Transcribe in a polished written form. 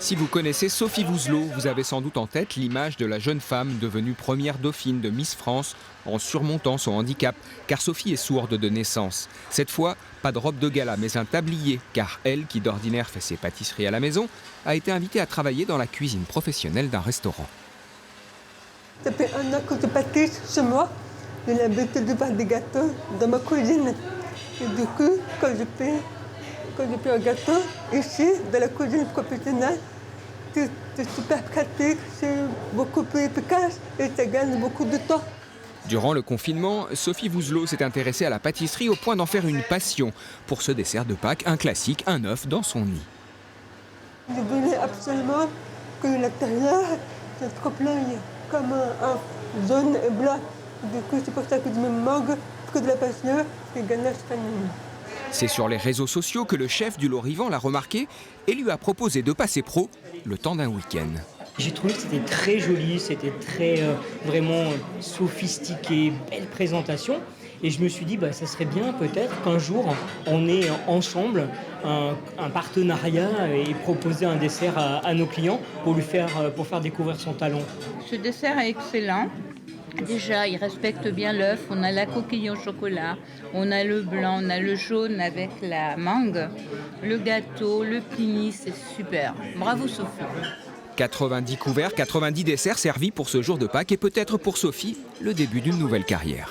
Si vous connaissez Sophie Vouzelot, vous avez sans doute en tête l'image de la jeune femme devenue première dauphine de Miss France en surmontant son handicap, car Sophie est sourde de naissance. Cette fois, pas de robe de gala, mais un tablier, car elle, qui d'ordinaire fait ses pâtisseries à la maison, a été invitée à travailler dans la cuisine professionnelle d'un restaurant. Ça fait 1 an que je pâtisse chez moi. J'ai l'habitude de faire des gâteaux dans ma cuisine. Et du coup, quand je fais un gâteau ici, dans la cuisine professionnelle, c'est super pratique, c'est beaucoup plus efficace et ça gagne beaucoup de temps. Durant le confinement, Sophie Vouzelot s'est intéressée à la pâtisserie au point d'en faire une passion. Pour ce dessert de Pâques, un classique, un œuf dans son nid. Je voulais absolument que l'intérieur soit trop plein, comme un jaune et blanc. Du coup, c'est pour ça que je me manque que de la passion et ganache canine. C'est sur les réseaux sociaux que le chef du Lorivant l'a remarqué et lui a proposé de passer pro le temps d'un week-end. J'ai trouvé que c'était très joli, c'était très vraiment sophistiqué, belle présentation. Et je me suis dit, ça serait bien peut-être qu'un jour, on ait ensemble un partenariat et proposer un dessert à nos clients pour faire découvrir son talent. Ce dessert est excellent. Déjà, il respecte bien l'œuf. On a la coquille au chocolat, on a le blanc, on a le jaune avec la mangue, le gâteau, le pini, c'est super. Bravo Sophie. 90 couverts, 90 desserts servis pour ce jour de Pâques et peut-être pour Sophie, le début d'une nouvelle carrière.